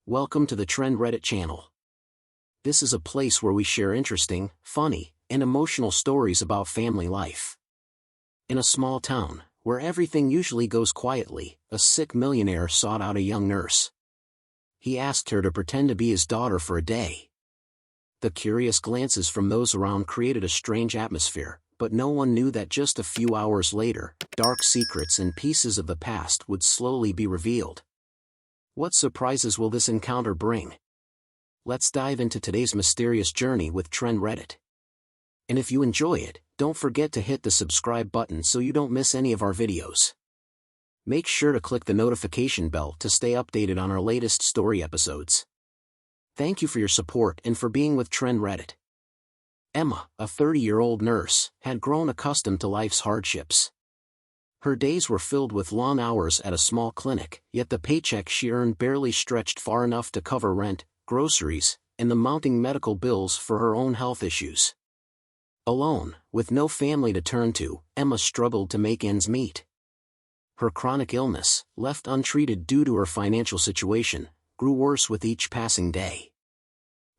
Welcome to the Trend Reddit channel. This is a place where we share interesting, funny, and emotional stories about family life. In a small town, where everything usually goes quietly, a sick millionaire sought out a young nurse. He asked her to pretend to be his daughter for a day. The curious glances from those around created a strange atmosphere, but no one knew that just a few hours later, dark secrets and pieces of the past would slowly be revealed. What surprises will this encounter bring? Let's dive into today's mysterious journey with Trend Reddit. And if you enjoy it, don't forget to hit the subscribe button so you don't miss any of our videos. Make sure to click the notification bell to stay updated on our latest story episodes. Thank you for your support and for being with Trend Reddit. Emma, a 30-year-old nurse, had grown accustomed to life's hardships. Her days were filled with long hours at a small clinic, yet the paycheck she earned barely stretched far enough to cover rent, groceries, and the mounting medical bills for her own health issues. Alone, with no family to turn to, Emma struggled to make ends meet. Her chronic illness, left untreated due to her financial situation, grew worse with each passing day.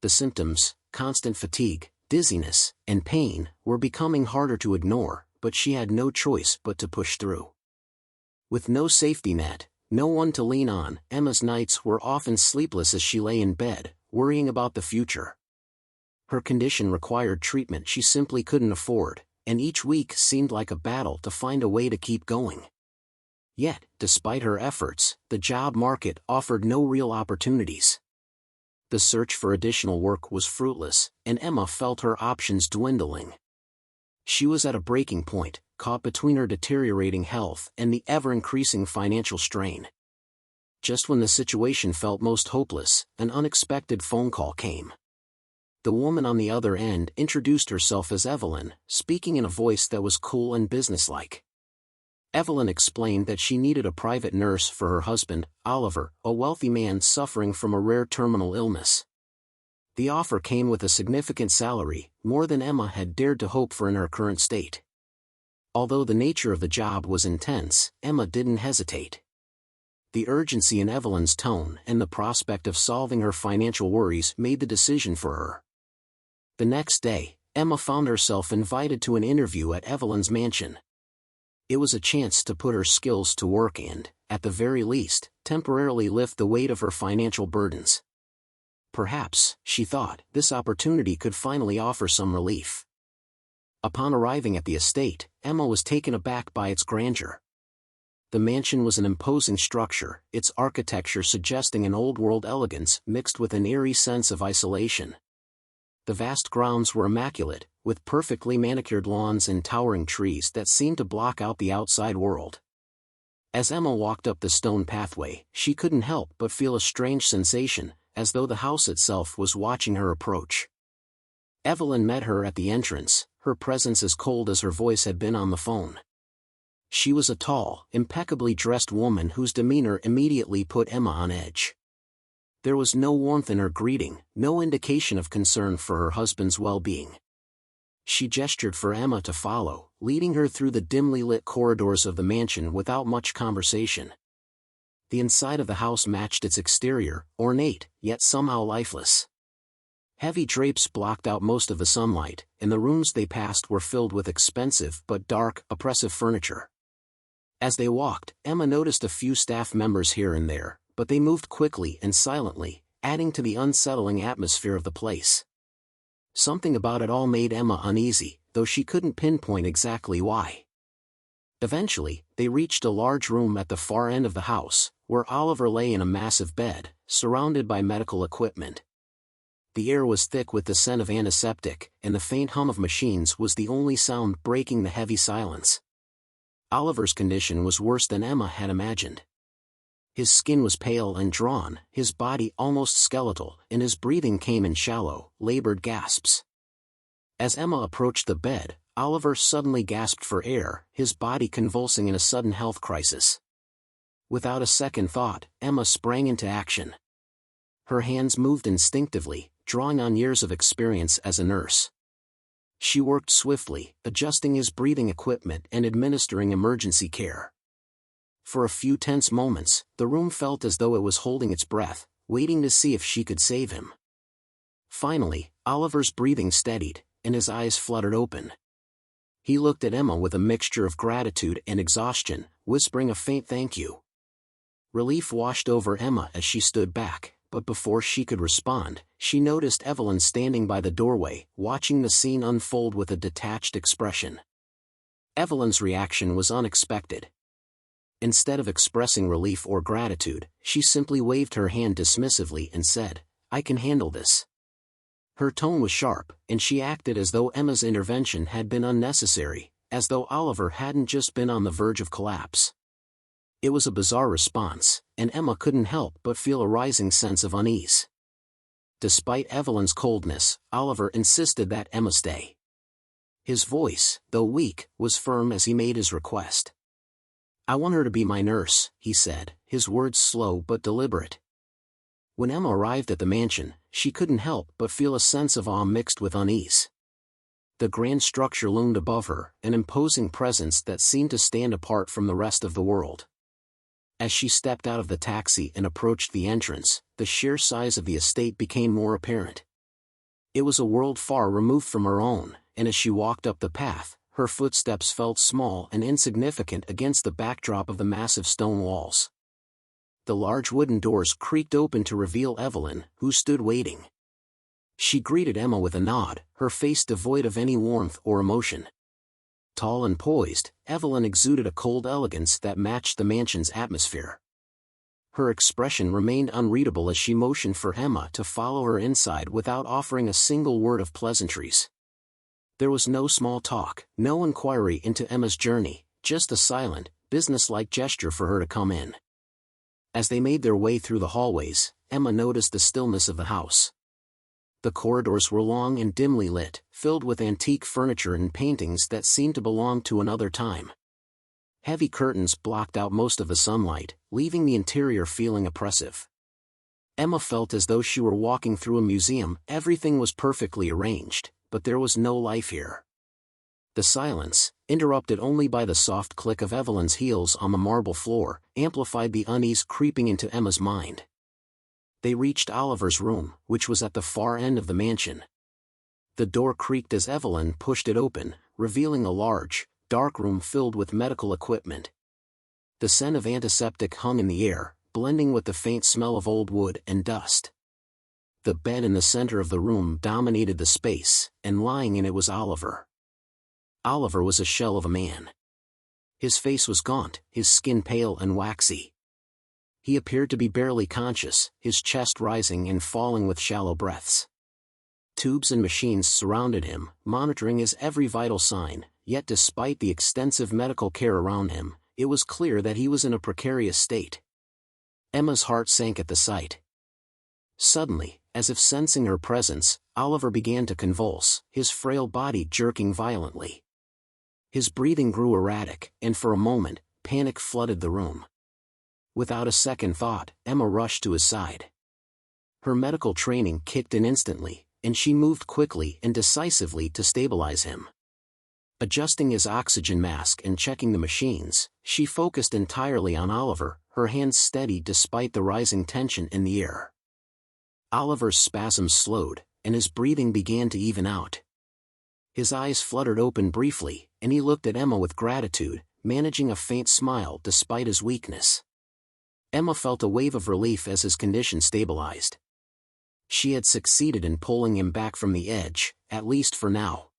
The symptoms, constant fatigue, dizziness, and pain, were becoming harder to ignore, but she had no choice but to push through. With no safety net, no one to lean on, Emma's nights were often sleepless as she lay in bed, worrying about the future. Her condition required treatment she simply couldn't afford, and each week seemed like a battle to find a way to keep going. Yet, despite her efforts, the job market offered no real opportunities. The search for additional work was fruitless, and Emma felt her options dwindling. She was at a breaking point, caught between her deteriorating health and the ever-increasing financial strain. Just when the situation felt most hopeless, an unexpected phone call came. The woman on the other end introduced herself as Evelyn, speaking in a voice that was cool and businesslike. Evelyn explained that she needed a private nurse for her husband, Oliver, a wealthy man suffering from a rare terminal illness. The offer came with a significant salary, more than Emma had dared to hope for in her current state. Although the nature of the job was intense, Emma didn't hesitate. The urgency in Evelyn's tone and the prospect of solving her financial worries made the decision for her. The next day, Emma found herself invited to an interview at Evelyn's mansion. It was a chance to put her skills to work and, at the very least, temporarily lift the weight of her financial burdens. Perhaps, she thought, this opportunity could finally offer some relief. Upon arriving at the estate, Emma was taken aback by its grandeur. The mansion was an imposing structure, its architecture suggesting an old-world elegance mixed with an eerie sense of isolation. The vast grounds were immaculate, with perfectly manicured lawns and towering trees that seemed to block out the outside world. As Emma walked up the stone pathway, she couldn't help but feel a strange sensation, as though the house itself was watching her approach. Evelyn met her at the entrance, her presence as cold as her voice had been on the phone. She was a tall, impeccably dressed woman whose demeanor immediately put Emma on edge. There was no warmth in her greeting, no indication of concern for her husband's well-being. She gestured for Emma to follow, leading her through the dimly lit corridors of the mansion without much conversation. The inside of the house matched its exterior, ornate, yet somehow lifeless. Heavy drapes blocked out most of the sunlight, and the rooms they passed were filled with expensive but dark, oppressive furniture. As they walked, Emma noticed a few staff members here and there, but they moved quickly and silently, adding to the unsettling atmosphere of the place. Something about it all made Emma uneasy, though she couldn't pinpoint exactly why. Eventually, they reached a large room at the far end of the house, where Oliver lay in a massive bed, surrounded by medical equipment. The air was thick with the scent of antiseptic, and the faint hum of machines was the only sound breaking the heavy silence. Oliver's condition was worse than Emma had imagined. His skin was pale and drawn, his body almost skeletal, and his breathing came in shallow, labored gasps. As Emma approached the bed, Oliver suddenly gasped for air, his body convulsing in a sudden health crisis. Without a second thought, Emma sprang into action. Her hands moved instinctively, drawing on years of experience as a nurse. She worked swiftly, adjusting his breathing equipment and administering emergency care. For a few tense moments, the room felt as though it was holding its breath, waiting to see if she could save him. Finally, Oliver's breathing steadied, and his eyes fluttered open. He looked at Emma with a mixture of gratitude and exhaustion, whispering a faint thank you. Relief washed over Emma as she stood back, but before she could respond, she noticed Evelyn standing by the doorway, watching the scene unfold with a detached expression. Evelyn's reaction was unexpected. Instead of expressing relief or gratitude, she simply waved her hand dismissively and said, "I can handle this." Her tone was sharp, and she acted as though Emma's intervention had been unnecessary, as though Oliver hadn't just been on the verge of collapse. It was a bizarre response, and Emma couldn't help but feel a rising sense of unease. Despite Evelyn's coldness, Oliver insisted that Emma stay. His voice, though weak, was firm as he made his request. "I want her to be my nurse," he said, his words slow but deliberate. When Emma arrived at the mansion, she couldn't help but feel a sense of awe mixed with unease. The grand structure loomed above her, an imposing presence that seemed to stand apart from the rest of the world. As she stepped out of the taxi and approached the entrance, the sheer size of the estate became more apparent. It was a world far removed from her own, and as she walked up the path, her footsteps felt small and insignificant against the backdrop of the massive stone walls. The large wooden doors creaked open to reveal Evelyn, who stood waiting. She greeted Emma with a nod, her face devoid of any warmth or emotion. Tall and poised, Evelyn exuded a cold elegance that matched the mansion's atmosphere. Her expression remained unreadable as she motioned for Emma to follow her inside without offering a single word of pleasantries. There was no small talk, no inquiry into Emma's journey, just a silent, businesslike gesture for her to come in. As they made their way through the hallways, Emma noticed the stillness of the house. The corridors were long and dimly lit, filled with antique furniture and paintings that seemed to belong to another time. Heavy curtains blocked out most of the sunlight, leaving the interior feeling oppressive. Emma felt as though she were walking through a museum. Everything was perfectly arranged, but there was no life here. The silence, interrupted only by the soft click of Evelyn's heels on the marble floor, amplified the unease creeping into Emma's mind. They reached Oliver's room, which was at the far end of the mansion. The door creaked as Evelyn pushed it open, revealing a large, dark room filled with medical equipment. The scent of antiseptic hung in the air, blending with the faint smell of old wood and dust. The bed in the center of the room dominated the space, and lying in it was Oliver. Oliver was a shell of a man. His face was gaunt, his skin pale and waxy. He appeared to be barely conscious, his chest rising and falling with shallow breaths. Tubes and machines surrounded him, monitoring his every vital sign, yet despite the extensive medical care around him, it was clear that he was in a precarious state. Emma's heart sank at the sight. Suddenly, as if sensing her presence, Oliver began to convulse, his frail body jerking violently. His breathing grew erratic, and for a moment, panic flooded the room. Without a second thought, Emma rushed to his side. Her medical training kicked in instantly, and she moved quickly and decisively to stabilize him. Adjusting his oxygen mask and checking the machines, she focused entirely on Oliver, her hands steady despite the rising tension in the air. Oliver's spasms slowed, and his breathing began to even out. His eyes fluttered open briefly, and he looked at Emma with gratitude, managing a faint smile despite his weakness. Emma felt a wave of relief as his condition stabilized. She had succeeded in pulling him back from the edge, at least for now.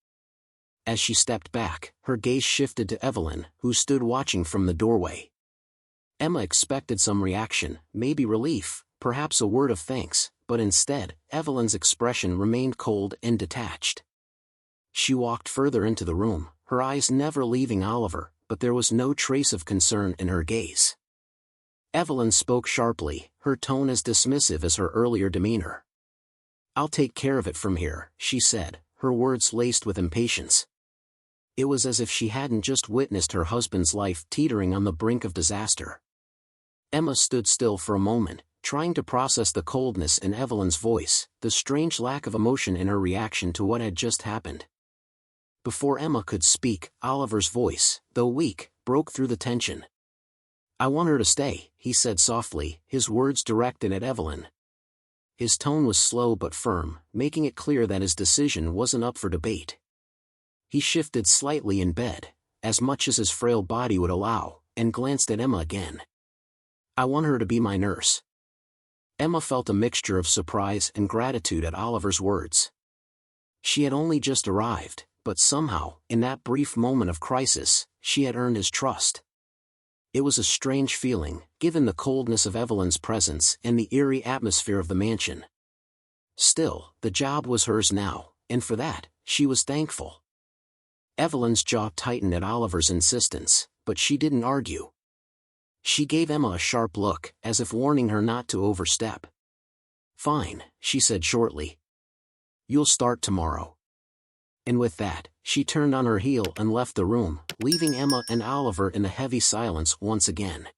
As she stepped back, her gaze shifted to Evelyn, who stood watching from the doorway. Emma expected some reaction, maybe relief, perhaps a word of thanks, but instead, Evelyn's expression remained cold and detached. She walked further into the room, her eyes never leaving Oliver, but there was no trace of concern in her gaze. Evelyn spoke sharply, her tone as dismissive as her earlier demeanor. "I'll take care of it from here," she said, her words laced with impatience. It was as if she hadn't just witnessed her husband's life teetering on the brink of disaster. Emma stood still for a moment, trying to process the coldness in Evelyn's voice, the strange lack of emotion in her reaction to what had just happened. Before Emma could speak, Oliver's voice, though weak, broke through the tension. "I want her to stay," he said softly, his words directed at Evelyn. His tone was slow but firm, making it clear that his decision wasn't up for debate. He shifted slightly in bed, as much as his frail body would allow, and glanced at Emma again. "I want her to be my nurse." Emma felt a mixture of surprise and gratitude at Oliver's words. She had only just arrived, but somehow, in that brief moment of crisis, she had earned his trust. It was a strange feeling, given the coldness of Evelyn's presence and the eerie atmosphere of the mansion. Still, the job was hers now, and for that, she was thankful. Evelyn's jaw tightened at Oliver's insistence, but she didn't argue. She gave Emma a sharp look, as if warning her not to overstep. "Fine," she said shortly. "You'll start tomorrow." And with that, she turned on her heel and left the room, leaving Emma and Oliver in the heavy silence once again.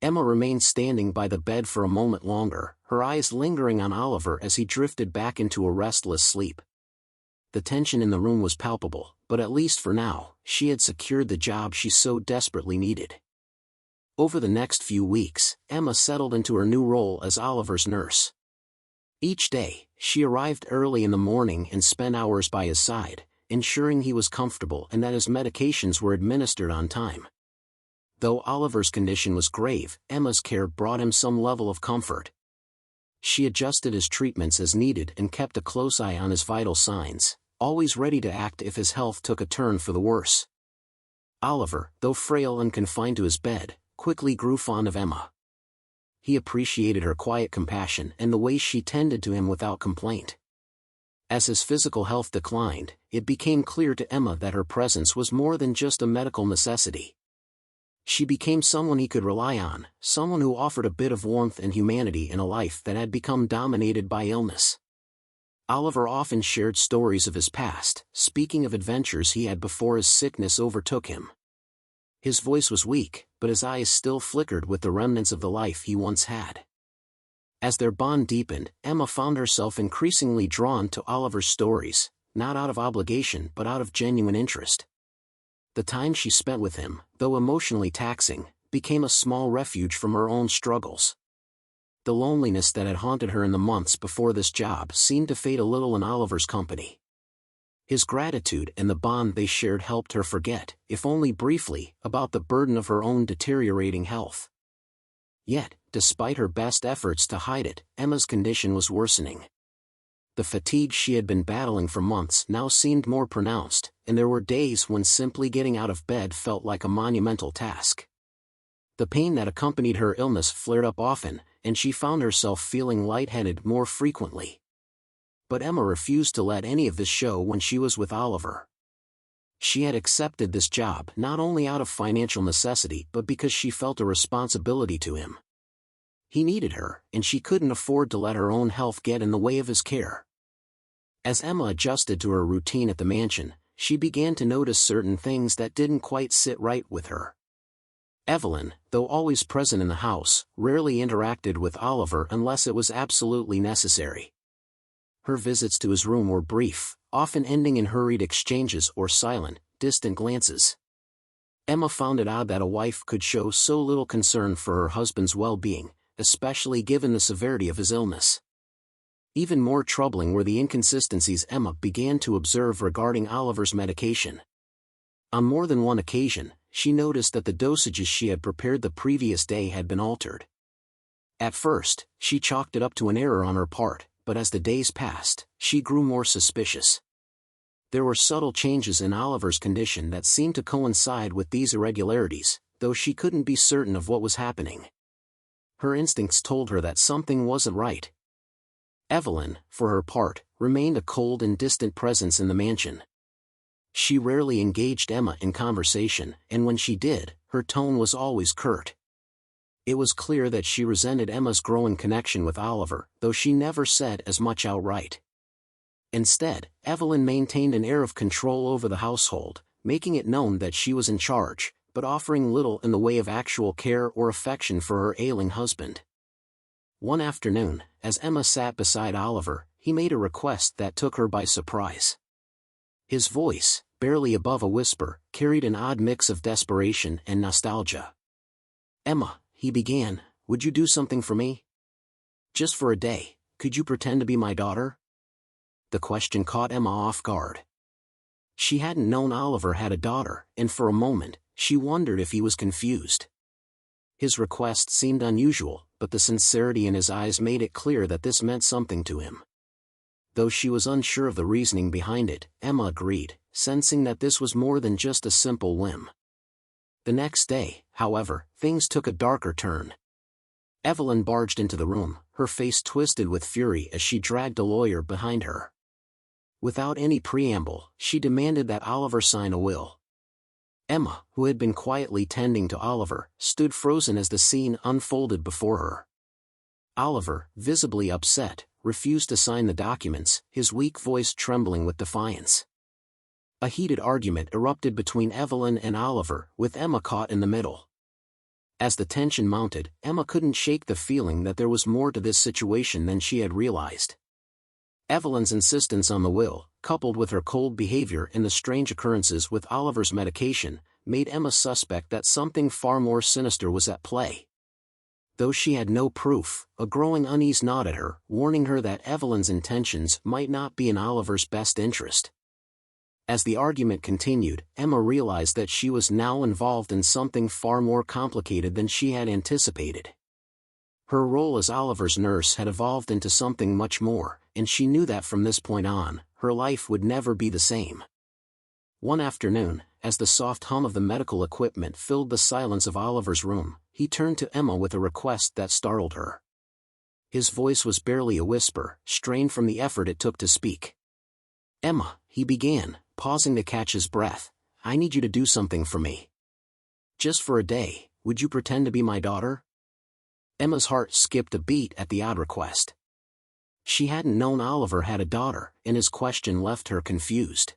Emma remained standing by the bed for a moment longer, her eyes lingering on Oliver as he drifted back into a restless sleep. The tension in the room was palpable, but at least for now, she had secured the job she so desperately needed. Over the next few weeks, Emma settled into her new role as Oliver's nurse. Each day, she arrived early in the morning and spent hours by his side, ensuring he was comfortable and that his medications were administered on time. Though Oliver's condition was grave, Emma's care brought him some level of comfort. She adjusted his treatments as needed and kept a close eye on his vital signs, always ready to act if his health took a turn for the worse. Oliver, though frail and confined to his bed, quickly grew fond of Emma. He appreciated her quiet compassion and the way she tended to him without complaint. As his physical health declined, it became clear to Emma that her presence was more than just a medical necessity. She became someone he could rely on, someone who offered a bit of warmth and humanity in a life that had become dominated by illness. Oliver often shared stories of his past, speaking of adventures he had before his sickness overtook him. His voice was weak, but his eyes still flickered with the remnants of the life he once had. As their bond deepened, Emma found herself increasingly drawn to Oliver's stories, not out of obligation but out of genuine interest. The time she spent with him, though emotionally taxing, became a small refuge from her own struggles. The loneliness that had haunted her in the months before this job seemed to fade a little in Oliver's company. His gratitude and the bond they shared helped her forget, if only briefly, about the burden of her own deteriorating health. Yet, despite her best efforts to hide it, Emma's condition was worsening. The fatigue she had been battling for months now seemed more pronounced, and there were days when simply getting out of bed felt like a monumental task. The pain that accompanied her illness flared up often, and she found herself feeling lightheaded more frequently. But Emma refused to let any of this show when she was with Oliver. She had accepted this job not only out of financial necessity but because she felt a responsibility to him. He needed her, and she couldn't afford to let her own health get in the way of his care. As Emma adjusted to her routine at the mansion, she began to notice certain things that didn't quite sit right with her. Evelyn, though always present in the house, rarely interacted with Oliver unless it was absolutely necessary. Her visits to his room were brief, often ending in hurried exchanges or silent, distant glances. Emma found it odd that a wife could show so little concern for her husband's well-being, especially given the severity of his illness. Even more troubling were the inconsistencies Emma began to observe regarding Oliver's medication. On more than one occasion, she noticed that the dosages she had prepared the previous day had been altered. At first, she chalked it up to an error on her part, but as the days passed, she grew more suspicious. There were subtle changes in Oliver's condition that seemed to coincide with these irregularities, though she couldn't be certain of what was happening. Her instincts told her that something wasn't right. Evelyn, for her part, remained a cold and distant presence in the mansion. She rarely engaged Emma in conversation, and when she did, her tone was always curt. It was clear that she resented Emma's growing connection with Oliver, though she never said as much outright. Instead, Evelyn maintained an air of control over the household, making it known that she was in charge, but offering little in the way of actual care or affection for her ailing husband. One afternoon, as Emma sat beside Oliver, he made a request that took her by surprise. His voice, barely above a whisper, carried an odd mix of desperation and nostalgia. "Emma," he began, "would you do something for me? Just for a day, Could you pretend to be my daughter? The question caught Emma off guard. She hadn't known Oliver had a daughter, and for a moment, she wondered if he was confused. His request seemed unusual, but the sincerity in his eyes made it clear that this meant something to him. Though she was unsure of the reasoning behind it, Emma agreed, sensing that this was more than just a simple whim. The next day, however, things took a darker turn. Evelyn barged into the room, her face twisted with fury as she dragged a lawyer behind her. Without any preamble, she demanded that Oliver sign a will. Emma, who had been quietly tending to Oliver, stood frozen as the scene unfolded before her. Oliver, visibly upset, refused to sign the documents, his weak voice trembling with defiance. A heated argument erupted between Evelyn and Oliver, with Emma caught in the middle. As the tension mounted, Emma couldn't shake the feeling that there was more to this situation than she had realized. Evelyn's insistence on the will, coupled with her cold behavior and the strange occurrences with Oliver's medication, made Emma suspect that something far more sinister was at play. Though she had no proof, a growing unease gnawed at her, warning her that Evelyn's intentions might not be in Oliver's best interest. As the argument continued, Emma realized that she was now involved in something far more complicated than she had anticipated. Her role as Oliver's nurse had evolved into something much more, and she knew that from this point on, her life would never be the same. One afternoon, as the soft hum of the medical equipment filled the silence of Oliver's room, he turned to Emma with a request that startled her. His voice was barely a whisper, strained from the effort it took to speak. "Emma," he began, pausing to catch his breath, "I need you to do something for me. Just for a day, would you pretend to be my daughter?" Emma's heart skipped a beat at the odd request. She hadn't known Oliver had a daughter, and his question left her confused.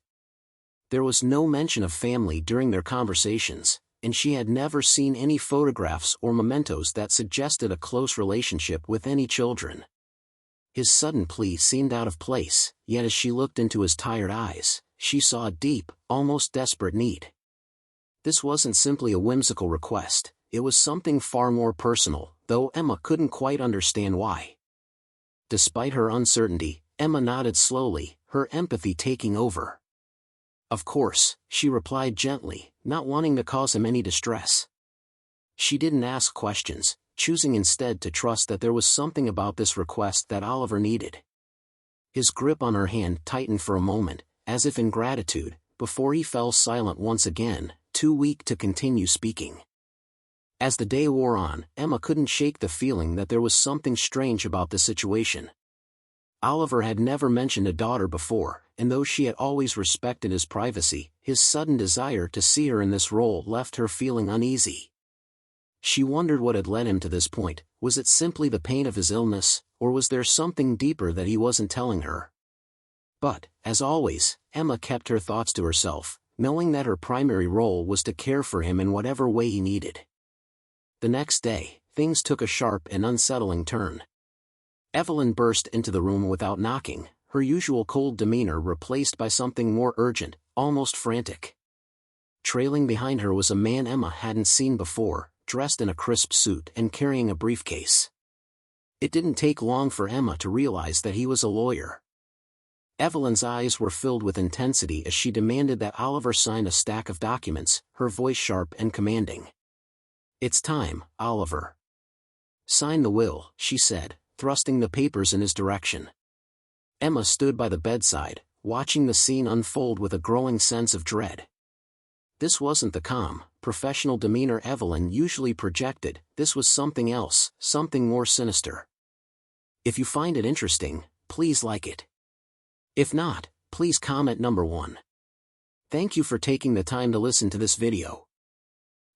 There was no mention of family during their conversations, and she had never seen any photographs or mementos that suggested a close relationship with any children. His sudden plea seemed out of place, yet as she looked into his tired eyes, she saw a deep, almost desperate need. This wasn't simply a whimsical request, it was something far more personal, though Emma couldn't quite understand why. Despite her uncertainty, Emma nodded slowly, her empathy taking over. "Of course," she replied gently, not wanting to cause him any distress. She didn't ask questions, choosing instead to trust that there was something about this request that Oliver needed. His grip on her hand tightened for a moment, as if in gratitude, before he fell silent once again, too weak to continue speaking. As the day wore on, Emma couldn't shake the feeling that there was something strange about the situation. Oliver had never mentioned a daughter before, and though she had always respected his privacy, his sudden desire to see her in this role left her feeling uneasy. She wondered what had led him to this point. Was it simply the pain of his illness, or was there something deeper that he wasn't telling her? But, as always, Emma kept her thoughts to herself, knowing that her primary role was to care for him in whatever way he needed. The next day, things took a sharp and unsettling turn. Evelyn burst into the room without knocking, her usual cold demeanor replaced by something more urgent, almost frantic. Trailing behind her was a man Emma hadn't seen before, dressed in a crisp suit and carrying a briefcase. It didn't take long for Emma to realize that he was a lawyer. Evelyn's eyes were filled with intensity as she demanded that Oliver sign a stack of documents, her voice sharp and commanding. "It's time, Oliver. Sign the will," she said, thrusting the papers in his direction. Emma stood by the bedside, watching the scene unfold with a growing sense of dread. This wasn't the calm, professional demeanor Evelyn usually projected, this was something else, something more sinister. If you find it interesting, please like it. If not, please comment number 1. Thank you for taking the time to listen to this video.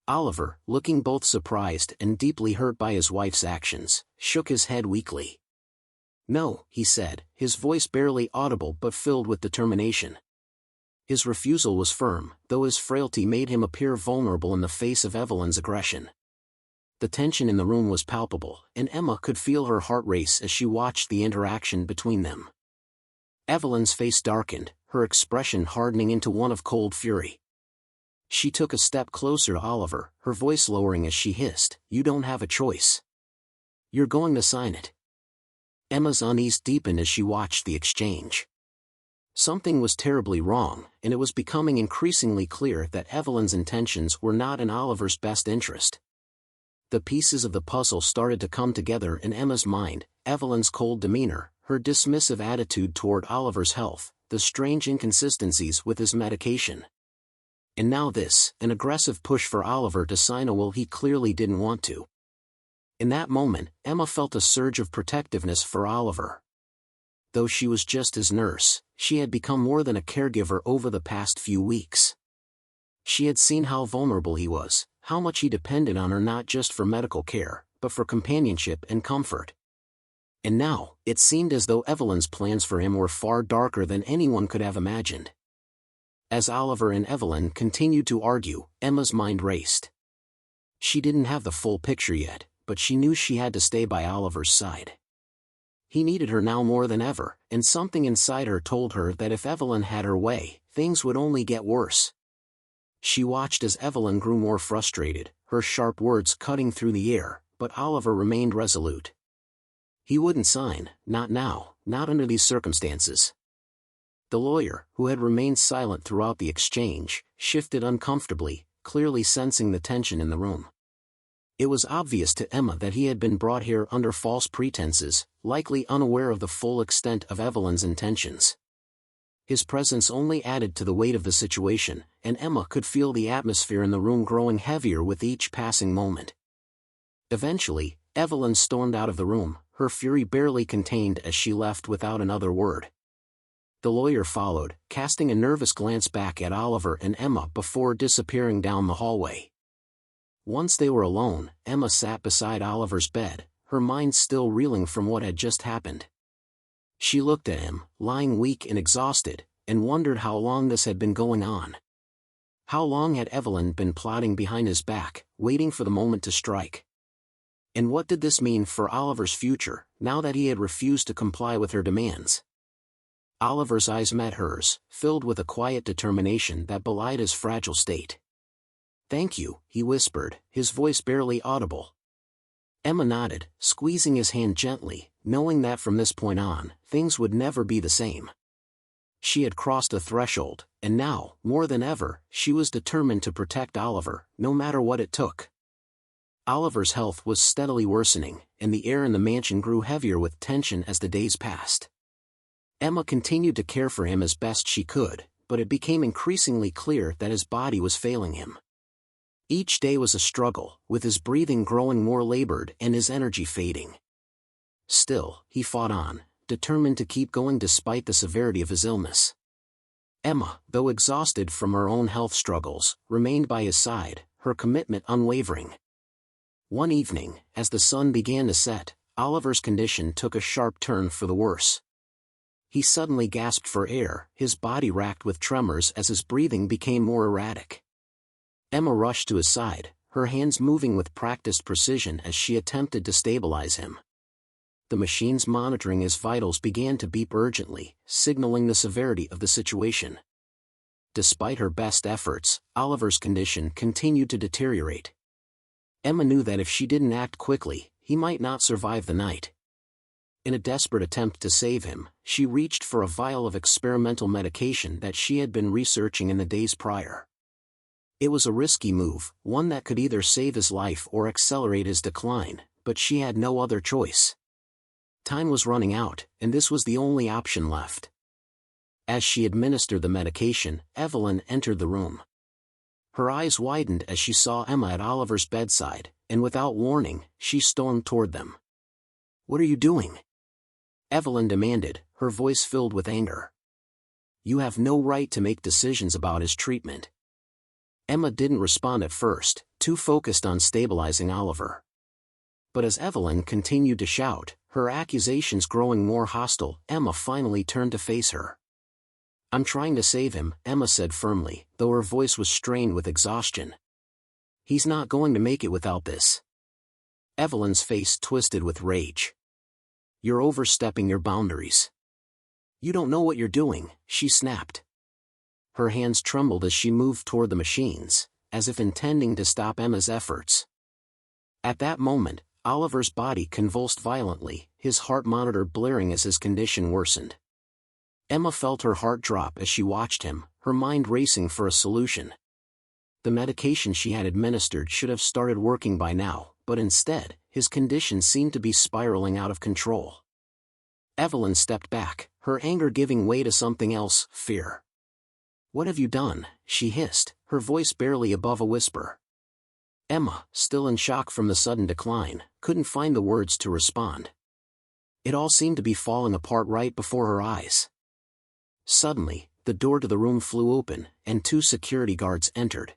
Oliver, looking both surprised and deeply hurt by his wife's actions, shook his head weakly. "No," he said, his voice barely audible but filled with determination. His refusal was firm, though his frailty made him appear vulnerable in the face of Evelyn's aggression. The tension in the room was palpable, and Emma could feel her heart race as she watched the interaction between them. Evelyn's face darkened, her expression hardening into one of cold fury. She took a step closer to Oliver, her voice lowering as she hissed, "You don't have a choice. You're going to sign it." Emma's unease deepened as she watched the exchange. Something was terribly wrong, and it was becoming increasingly clear that Evelyn's intentions were not in Oliver's best interest. The pieces of the puzzle started to come together in Emma's mind: Evelyn's cold demeanor, her dismissive attitude toward Oliver's health, the strange inconsistencies with his medication. And now this, an aggressive push for Oliver to sign a will he clearly didn't want to. In that moment, Emma felt a surge of protectiveness for Oliver. Though she was just his nurse, she had become more than a caregiver over the past few weeks. She had seen how vulnerable he was, how much he depended on her not just for medical care, but for companionship and comfort. And now, it seemed as though Evelyn's plans for him were far darker than anyone could have imagined. As Oliver and Evelyn continued to argue, Emma's mind raced. She didn't have the full picture yet, but she knew she had to stay by Oliver's side. He needed her now more than ever, and something inside her told her that if Evelyn had her way, things would only get worse. She watched as Evelyn grew more frustrated, her sharp words cutting through the air, but Oliver remained resolute. He wouldn't sign, not now, not under these circumstances. The lawyer, who had remained silent throughout the exchange, shifted uncomfortably, clearly sensing the tension in the room. It was obvious to Emma that he had been brought here under false pretenses, likely unaware of the full extent of Evelyn's intentions. His presence only added to the weight of the situation, and Emma could feel the atmosphere in the room growing heavier with each passing moment. Eventually, Evelyn stormed out of the room, her fury barely contained as she left without another word. The lawyer followed, casting a nervous glance back at Oliver and Emma before disappearing down the hallway. Once they were alone, Emma sat beside Oliver's bed, her mind still reeling from what had just happened. She looked at him, lying weak and exhausted, and wondered how long this had been going on. How long had Evelyn been plotting behind his back, waiting for the moment to strike? And what did this mean for Oliver's future, now that he had refused to comply with her demands? Oliver's eyes met hers, filled with a quiet determination that belied his fragile state. "Thank you," he whispered, his voice barely audible. Emma nodded, squeezing his hand gently, knowing that from this point on, things would never be the same. She had crossed a threshold, and now, more than ever, she was determined to protect Oliver, no matter what it took. Oliver's health was steadily worsening, and the air in the mansion grew heavier with tension as the days passed. Emma continued to care for him as best she could, but it became increasingly clear that his body was failing him. Each day was a struggle, with his breathing growing more labored and his energy fading. Still, he fought on, determined to keep going despite the severity of his illness. Emma, though exhausted from her own health struggles, remained by his side, her commitment unwavering. One evening, as the sun began to set, Oliver's condition took a sharp turn for the worse. He suddenly gasped for air, his body racked with tremors as his breathing became more erratic. Emma rushed to his side, her hands moving with practiced precision as she attempted to stabilize him. The machines monitoring his vitals began to beep urgently, signaling the severity of the situation. Despite her best efforts, Oliver's condition continued to deteriorate. Emma knew that if she didn't act quickly, he might not survive the night. In a desperate attempt to save him, she reached for a vial of experimental medication that she had been researching in the days prior. It was a risky move, one that could either save his life or accelerate his decline, but she had no other choice. Time was running out, and this was the only option left. As she administered the medication, Evelyn entered the room. Her eyes widened as she saw Emma at Oliver's bedside, and without warning, she stormed toward them. "What are you doing?" Evelyn demanded, her voice filled with anger. "You have no right to make decisions about his treatment." Emma didn't respond at first, too focused on stabilizing Oliver. But as Evelyn continued to shout, her accusations growing more hostile, Emma finally turned to face her. "I'm trying to save him," Emma said firmly, though her voice was strained with exhaustion. "He's not going to make it without this." Evelyn's face twisted with rage. "You're overstepping your boundaries. You don't know what you're doing," she snapped. Her hands trembled as she moved toward the machines, as if intending to stop Emma's efforts. At that moment, Oliver's body convulsed violently, his heart monitor blaring as his condition worsened. Emma felt her heart drop as she watched him, her mind racing for a solution. The medication she had administered should have started working by now, but instead, his condition seemed to be spiraling out of control. Evelyn stepped back, her anger giving way to something else, fear. "What have you done?" she hissed, her voice barely above a whisper. Emma, still in shock from the sudden decline, couldn't find the words to respond. It all seemed to be falling apart right before her eyes. Suddenly, the door to the room flew open, and 2 security guards entered.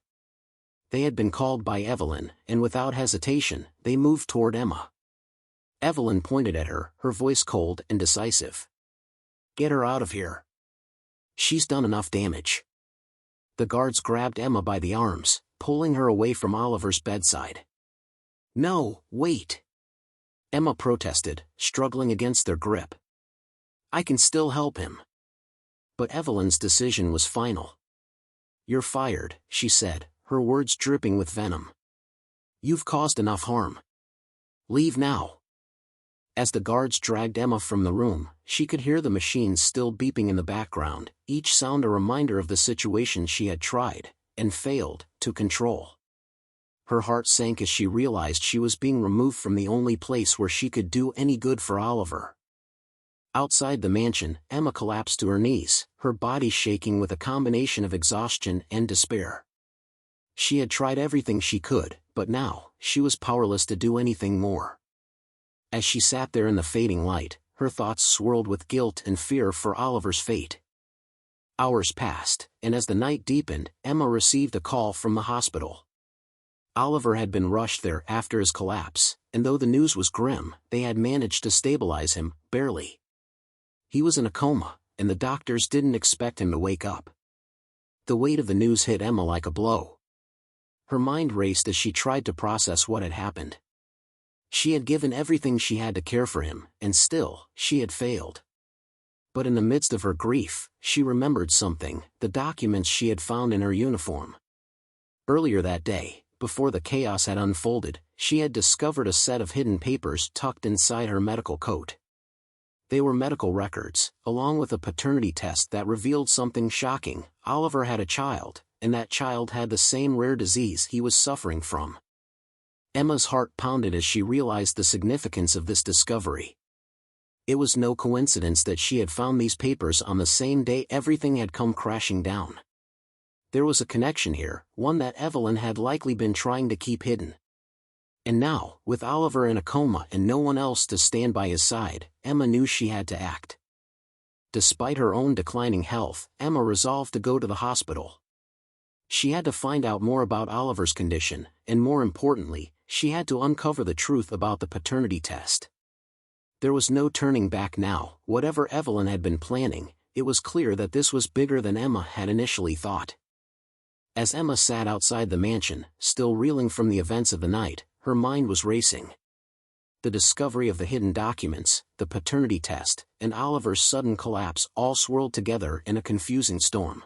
They had been called by Evelyn, and without hesitation, they moved toward Emma. Evelyn pointed at her, her voice cold and decisive. "Get her out of here. She's done enough damage." The guards grabbed Emma by the arms, pulling her away from Oliver's bedside. "No, wait!" Emma protested, struggling against their grip. "I can still help him." But Evelyn's decision was final. "You're fired," she said, her words dripping with venom. "You've caused enough harm. Leave now." As the guards dragged Emma from the room, she could hear the machines still beeping in the background, each sound a reminder of the situation she had tried, and failed, to control. Her heart sank as she realized she was being removed from the only place where she could do any good for Oliver. Outside the mansion, Emma collapsed to her knees, her body shaking with a combination of exhaustion and despair. She had tried everything she could, but now, she was powerless to do anything more. As she sat there in the fading light, her thoughts swirled with guilt and fear for Oliver's fate. Hours passed, and as the night deepened, Emma received a call from the hospital. Oliver had been rushed there after his collapse, and though the news was grim, they had managed to stabilize him, barely. He was in a coma, and the doctors didn't expect him to wake up. The weight of the news hit Emma like a blow. Her mind raced as she tried to process what had happened. She had given everything she had to care for him, and still, she had failed. But in the midst of her grief, she remembered something, the documents she had found in her uniform. Earlier that day, before the chaos had unfolded, she had discovered a set of hidden papers tucked inside her medical coat. They were medical records, along with a paternity test that revealed something shocking: Oliver had a child, and that child had the same rare disease he was suffering from. Emma's heart pounded as she realized the significance of this discovery. It was no coincidence that she had found these papers on the same day everything had come crashing down. There was a connection here, one that Evelyn had likely been trying to keep hidden. And now, with Oliver in a coma and no one else to stand by his side, Emma knew she had to act. Despite her own declining health, Emma resolved to go to the hospital. She had to find out more about Oliver's condition, and more importantly, she had to uncover the truth about the paternity test. There was no turning back now. Whatever Evelyn had been planning, it was clear that this was bigger than Emma had initially thought. As Emma sat outside the mansion, still reeling from the events of the night, her mind was racing. The discovery of the hidden documents, the paternity test, and Oliver's sudden collapse all swirled together in a confusing storm.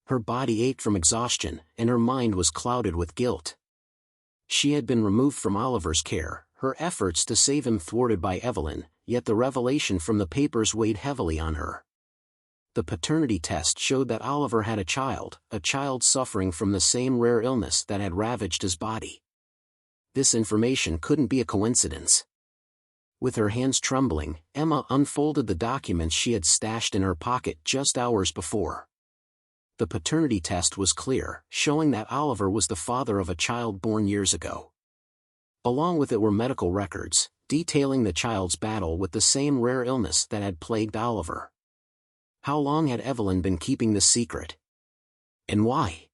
Her body ached from exhaustion, and her mind was clouded with guilt. She had been removed from Oliver's care, her efforts to save him thwarted by Evelyn, yet the revelation from the papers weighed heavily on her. The paternity test showed that Oliver had a child suffering from the same rare illness that had ravaged his body. This information couldn't be a coincidence. With her hands trembling, Emma unfolded the documents she had stashed in her pocket just hours before. The paternity test was clear, showing that Oliver was the father of a child born years ago. Along with it were medical records, detailing the child's battle with the same rare illness that had plagued Oliver. How long had Evelyn been keeping this secret? And why?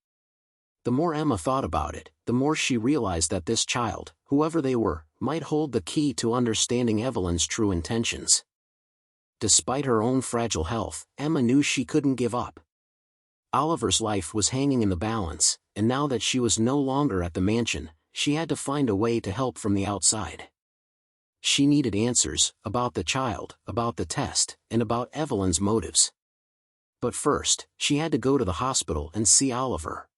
The more Emma thought about it, the more she realized that this child, whoever they were, might hold the key to understanding Evelyn's true intentions. Despite her own fragile health, Emma knew she couldn't give up. Oliver's life was hanging in the balance, and now that she was no longer at the mansion, she had to find a way to help from the outside. She needed answers, about the child, about the test, and about Evelyn's motives. But first, she had to go to the hospital and see Oliver.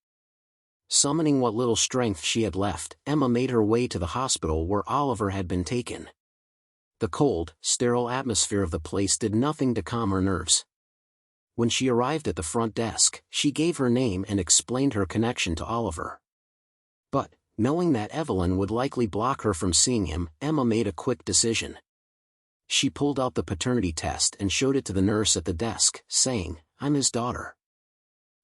Summoning what little strength she had left, Emma made her way to the hospital where Oliver had been taken. The cold, sterile atmosphere of the place did nothing to calm her nerves. When she arrived at the front desk, she gave her name and explained her connection to Oliver. But, knowing that Evelyn would likely block her from seeing him, Emma made a quick decision. She pulled out the paternity test and showed it to the nurse at the desk, saying, "I'm his daughter."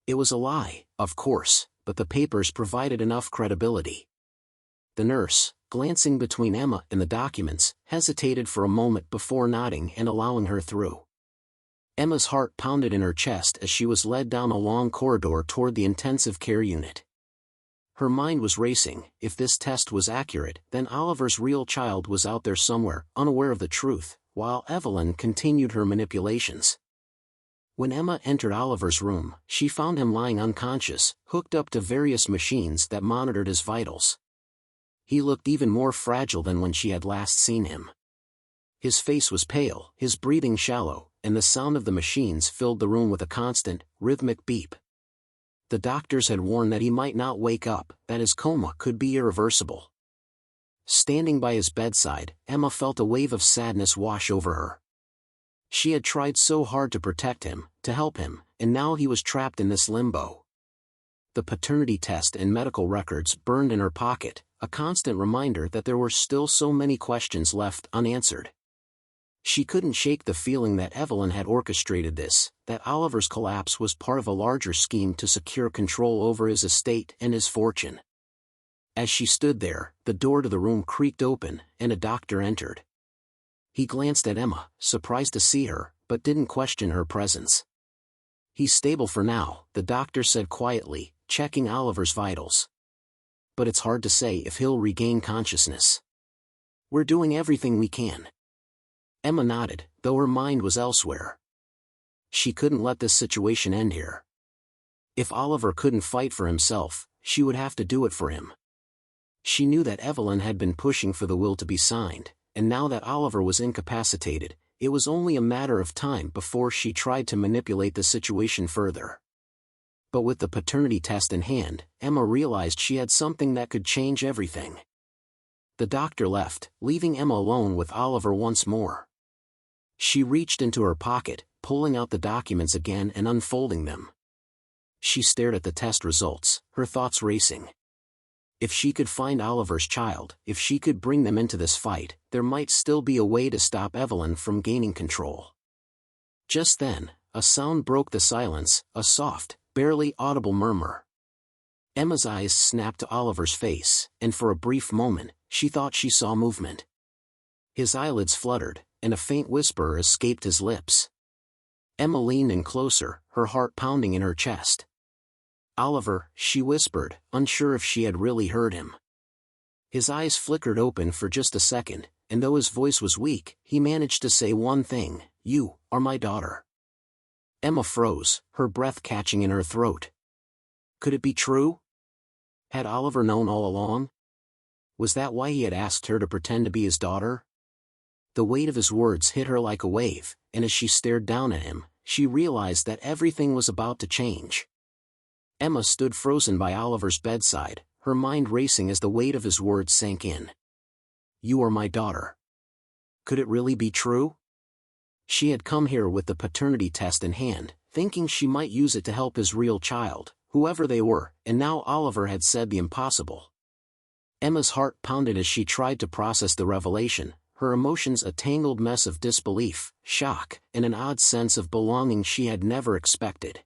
It was a lie, of course, but the papers provided enough credibility. The nurse, glancing between Emma and the documents, hesitated for a moment before nodding and allowing her through. Emma's heart pounded in her chest as she was led down a long corridor toward the intensive care unit. Her mind was racing. If this test was accurate, then Oliver's real child was out there somewhere, unaware of the truth, while Evelyn continued her manipulations. When Emma entered Oliver's room, she found him lying unconscious, hooked up to various machines that monitored his vitals. He looked even more fragile than when she had last seen him. His face was pale, his breathing shallow, and the sound of the machines filled the room with a constant, rhythmic beep. The doctors had warned that he might not wake up, that his coma could be irreversible. Standing by his bedside, Emma felt a wave of sadness wash over her. She had tried so hard to protect him, to help him, and now he was trapped in this limbo. The paternity test and medical records burned in her pocket, a constant reminder that there were still so many questions left unanswered. She couldn't shake the feeling that Evelyn had orchestrated this, that Oliver's collapse was part of a larger scheme to secure control over his estate and his fortune. As she stood there, the door to the room creaked open, and a doctor entered. He glanced at Emma, surprised to see her, but didn't question her presence. "He's stable for now," the doctor said quietly, checking Oliver's vitals. "But it's hard to say if he'll regain consciousness. We're doing everything we can." Emma nodded, though her mind was elsewhere. She couldn't let this situation end here. If Oliver couldn't fight for himself, she would have to do it for him. She knew that Evelyn had been pushing for the will to be signed, and now that Oliver was incapacitated, it was only a matter of time before she tried to manipulate the situation further. But with the paternity test in hand, Emma realized she had something that could change everything. The doctor left, leaving Emma alone with Oliver once more. She reached into her pocket, pulling out the documents again and unfolding them. She stared at the test results, her thoughts racing. If she could find Oliver's child, if she could bring them into this fight, there might still be a way to stop Evelyn from gaining control. Just then, a sound broke the silence, a soft, barely audible murmur. Emma's eyes snapped to Oliver's face, and for a brief moment, she thought she saw movement. His eyelids fluttered, and a faint whisper escaped his lips. Emma leaned in closer, her heart pounding in her chest. "Oliver," she whispered, unsure if she had really heard him. His eyes flickered open for just a second, and though his voice was weak, he managed to say one thing: "You are my daughter." Emma froze, her breath catching in her throat. Could it be true? Had Oliver known all along? Was that why he had asked her to pretend to be his daughter? The weight of his words hit her like a wave, and as she stared down at him, she realized that everything was about to change. Emma stood frozen by Oliver's bedside, her mind racing as the weight of his words sank in. "You are my daughter." Could it really be true? She had come here with the paternity test in hand, thinking she might use it to help his real child, whoever they were, and now Oliver had said the impossible. Emma's heart pounded as she tried to process the revelation, her emotions a tangled mess of disbelief, shock, and an odd sense of belonging she had never expected.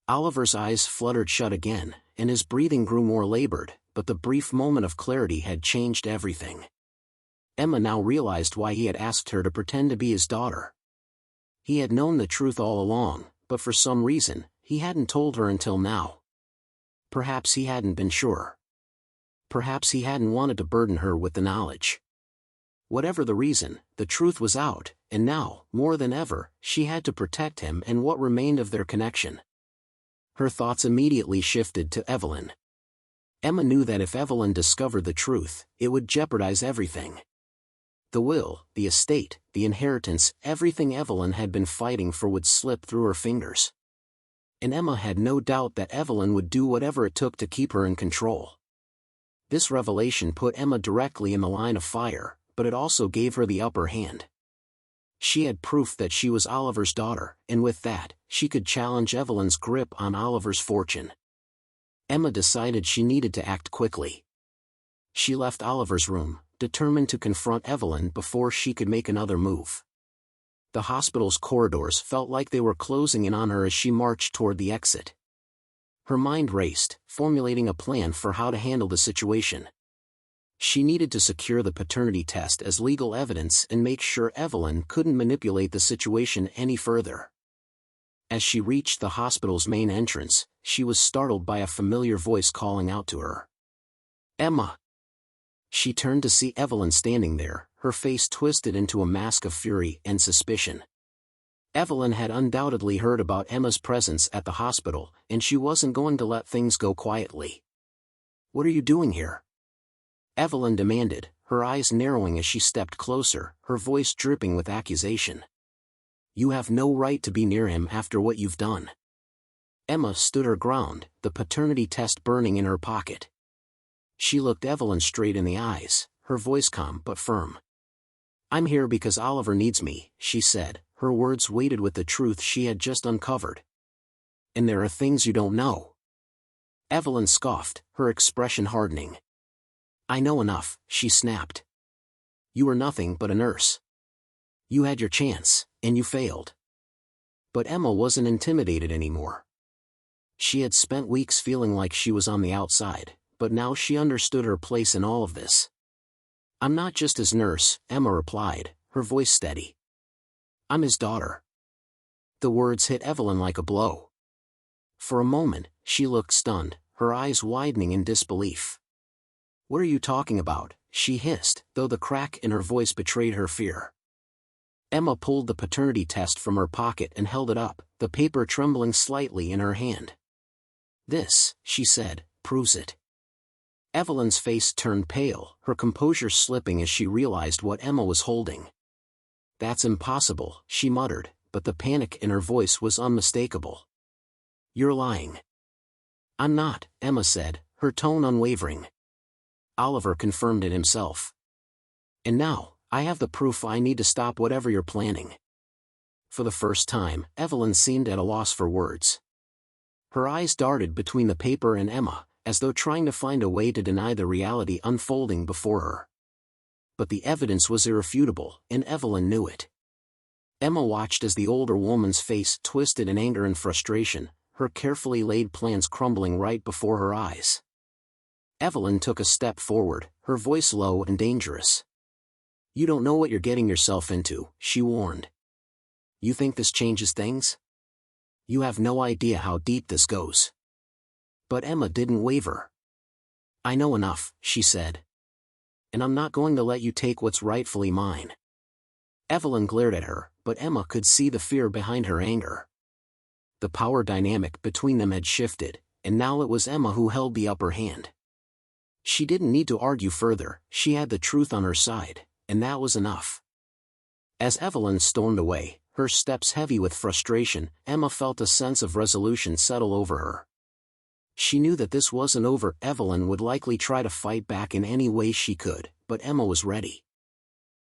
Oliver's eyes fluttered shut again, and his breathing grew more labored, but the brief moment of clarity had changed everything. Emma now realized why he had asked her to pretend to be his daughter. He had known the truth all along, but for some reason, he hadn't told her until now. Perhaps he hadn't been sure. Perhaps he hadn't wanted to burden her with the knowledge. Whatever the reason, the truth was out, and now, more than ever, she had to protect him and what remained of their connection. Her thoughts immediately shifted to Evelyn. Emma knew that if Evelyn discovered the truth, it would jeopardize everything. The will, the estate, the inheritance, everything Evelyn had been fighting for would slip through her fingers. And Emma had no doubt that Evelyn would do whatever it took to keep her in control. This revelation put Emma directly in the line of fire, but it also gave her the upper hand. She had proof that she was Oliver's daughter, and with that, she could challenge Evelyn's grip on Oliver's fortune. Emma decided she needed to act quickly. She left Oliver's room, determined to confront Evelyn before she could make another move. The hospital's corridors felt like they were closing in on her as she marched toward the exit. Her mind raced, formulating a plan for how to handle the situation. She needed to secure the paternity test as legal evidence and make sure Evelyn couldn't manipulate the situation any further. As she reached the hospital's main entrance, she was startled by a familiar voice calling out to her. "Emma!" She turned to see Evelyn standing there, her face twisted into a mask of fury and suspicion. Evelyn had undoubtedly heard about Emma's presence at the hospital, and she wasn't going to let things go quietly. "What are you doing here?" Evelyn demanded, her eyes narrowing as she stepped closer, her voice dripping with accusation. "You have no right to be near him after what you've done." Emma stood her ground, the paternity test burning in her pocket. She looked Evelyn straight in the eyes, her voice calm but firm. "I'm here because Oliver needs me," she said, her words weighted with the truth she had just uncovered. "And there are things you don't know." Evelyn scoffed, her expression hardening. "I know enough," she snapped. "You were nothing but a nurse. You had your chance, and you failed." But Emma wasn't intimidated anymore. She had spent weeks feeling like she was on the outside, but now she understood her place in all of this. "I'm not just his nurse," Emma replied, her voice steady. "I'm his daughter." The words hit Evelyn like a blow. For a moment, she looked stunned, her eyes widening in disbelief. "What are you talking about?" she hissed, though the crack in her voice betrayed her fear. Emma pulled the paternity test from her pocket and held it up, the paper trembling slightly in her hand. "This," she said, "proves it." Evelyn's face turned pale, her composure slipping as she realized what Emma was holding. "That's impossible," she muttered, but the panic in her voice was unmistakable. "You're lying." "I'm not," Emma said, her tone unwavering. "Oliver confirmed it himself. And now, I have the proof I need to stop whatever you're planning." For the first time, Evelyn seemed at a loss for words. Her eyes darted between the paper and Emma, as though trying to find a way to deny the reality unfolding before her. But the evidence was irrefutable, and Evelyn knew it. Emma watched as the older woman's face twisted in anger and frustration, her carefully laid plans crumbling right before her eyes. Evelyn took a step forward, her voice low and dangerous. "You don't know what you're getting yourself into," she warned. "You think this changes things? You have no idea how deep this goes." But Emma didn't waver. "I know enough," she said. "And I'm not going to let you take what's rightfully mine." Evelyn glared at her, but Emma could see the fear behind her anger. The power dynamic between them had shifted, and now it was Emma who held the upper hand. She didn't need to argue further, she had the truth on her side, and that was enough. As Evelyn stormed away, her steps heavy with frustration, Emma felt a sense of resolution settle over her. She knew that this wasn't over. Evelyn would likely try to fight back in any way she could, but Emma was ready.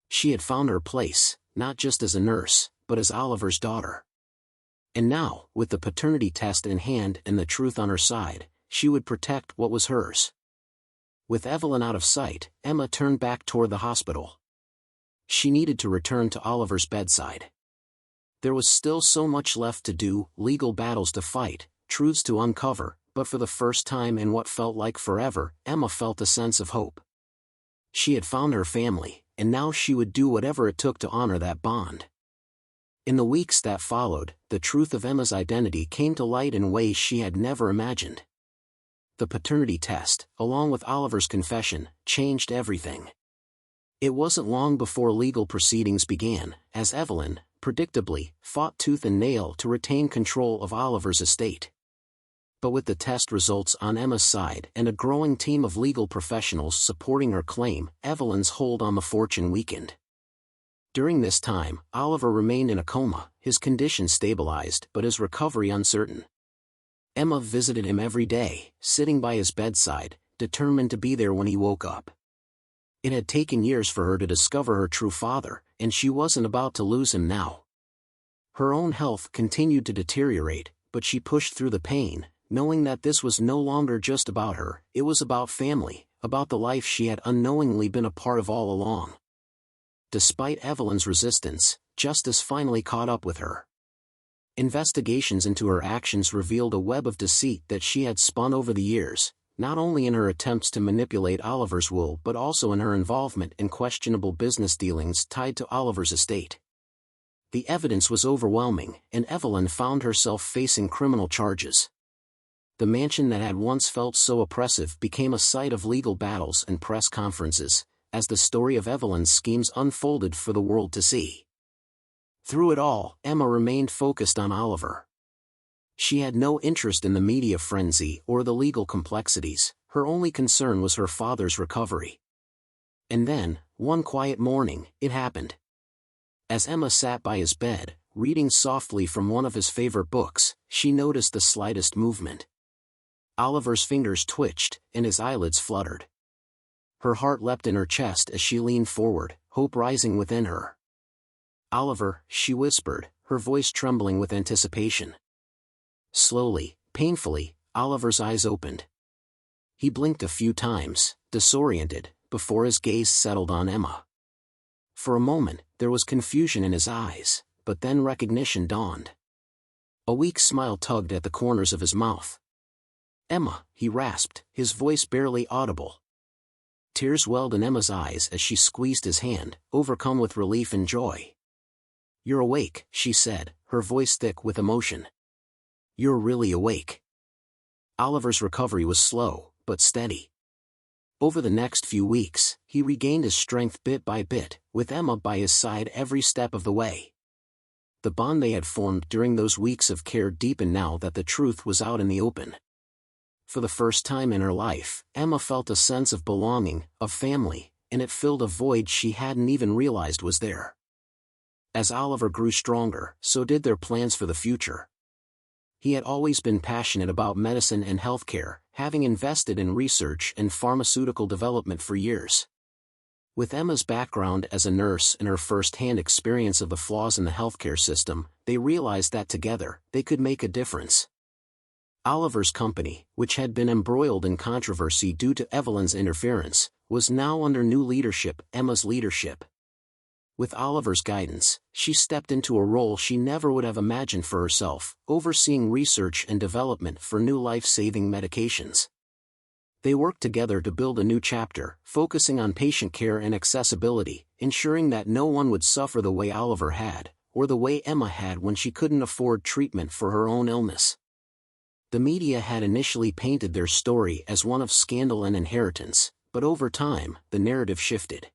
She had found her place, not just as a nurse, but as Oliver's daughter. And now, with the paternity test in hand and the truth on her side, she would protect what was hers. With Evelyn out of sight, Emma turned back toward the hospital. She needed to return to Oliver's bedside. There was still so much left to do, legal battles to fight, truths to uncover, but for the first time in what felt like forever, Emma felt a sense of hope. She had found her family, and now she would do whatever it took to honor that bond. In the weeks that followed, the truth of Emma's identity came to light in ways she had never imagined. The paternity test, along with Oliver's confession, changed everything. It wasn't long before legal proceedings began, as Evelyn, predictably, fought tooth and nail to retain control of Oliver's estate. But with the test results on Emma's side and a growing team of legal professionals supporting her claim, Evelyn's hold on the fortune weakened. During this time, Oliver remained in a coma, his condition stabilized but his recovery uncertain. Emma visited him every day, sitting by his bedside, determined to be there when he woke up. It had taken years for her to discover her true father, and she wasn't about to lose him now. Her own health continued to deteriorate, but she pushed through the pain, knowing that this was no longer just about her, it was about family, about the life she had unknowingly been a part of all along. Despite Evelyn's resistance, justice finally caught up with her. Investigations into her actions revealed a web of deceit that she had spun over the years, not only in her attempts to manipulate Oliver's will but also in her involvement in questionable business dealings tied to Oliver's estate. The evidence was overwhelming, and Evelyn found herself facing criminal charges. The mansion that had once felt so oppressive became a site of legal battles and press conferences, as the story of Evelyn's schemes unfolded for the world to see. Through it all, Emma remained focused on Oliver. She had no interest in the media frenzy or the legal complexities, her only concern was her father's recovery. And then, one quiet morning, it happened. As Emma sat by his bed, reading softly from one of his favorite books, she noticed the slightest movement. Oliver's fingers twitched, and his eyelids fluttered. Her heart leapt in her chest as she leaned forward, hope rising within her. "Oliver," she whispered, her voice trembling with anticipation. Slowly, painfully, Oliver's eyes opened. He blinked a few times, disoriented, before his gaze settled on Emma. For a moment, there was confusion in his eyes, but then recognition dawned. A weak smile tugged at the corners of his mouth. "Emma," he rasped, his voice barely audible. Tears welled in Emma's eyes as she squeezed his hand, overcome with relief and joy. "You're awake," she said, her voice thick with emotion. "You're really awake." Oliver's recovery was slow, but steady. Over the next few weeks, he regained his strength bit by bit, with Emma by his side every step of the way. The bond they had formed during those weeks of care deepened now that the truth was out in the open. For the first time in her life, Emma felt a sense of belonging, of family, and it filled a void she hadn't even realized was there. As Oliver grew stronger, so did their plans for the future. He had always been passionate about medicine and healthcare, having invested in research and pharmaceutical development for years. With Emma's background as a nurse and her first-hand experience of the flaws in the healthcare system, they realized that together, they could make a difference. Oliver's company, which had been embroiled in controversy due to Evelyn's interference, was now under new leadership, Emma's leadership. With Oliver's guidance, she stepped into a role she never would have imagined for herself, overseeing research and development for new life-saving medications. They worked together to build a new chapter, focusing on patient care and accessibility, ensuring that no one would suffer the way Oliver had, or the way Emma had when she couldn't afford treatment for her own illness. The media had initially painted their story as one of scandal and inheritance, but over time, the narrative shifted.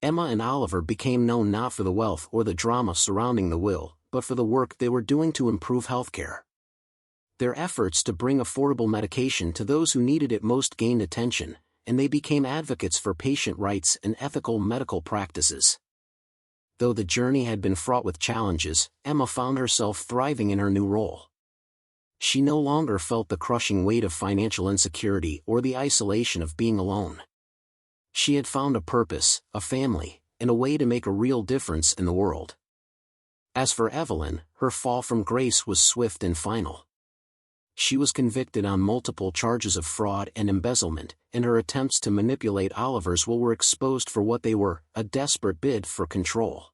Emma and Oliver became known not for the wealth or the drama surrounding the will, but for the work they were doing to improve healthcare. Their efforts to bring affordable medication to those who needed it most gained attention, and they became advocates for patient rights and ethical medical practices. Though the journey had been fraught with challenges, Emma found herself thriving in her new role. She no longer felt the crushing weight of financial insecurity or the isolation of being alone. She had found a purpose, a family, and a way to make a real difference in the world. As for Evelyn, her fall from grace was swift and final. She was convicted on multiple charges of fraud and embezzlement, and her attempts to manipulate Oliver's will were exposed for what they were, a desperate bid for control.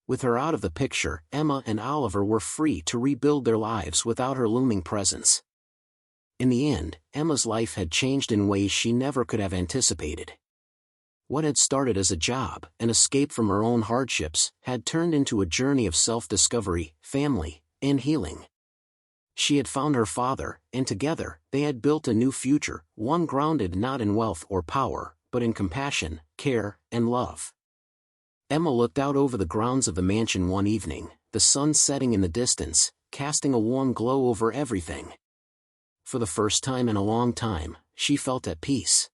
With her out of the picture, Emma and Oliver were free to rebuild their lives without her looming presence. In the end, Emma's life had changed in ways she never could have anticipated. What had started as a job, an escape from her own hardships, had turned into a journey of self-discovery, family, and healing. She had found her father, and together, they had built a new future, one grounded not in wealth or power, but in compassion, care, and love. Emma looked out over the grounds of the mansion one evening, the sun setting in the distance, casting a warm glow over everything. For the first time in a long time, she felt at peace.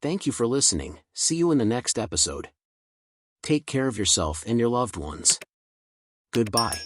Thank you for listening. See you in the next episode. Take care of yourself and your loved ones. Goodbye.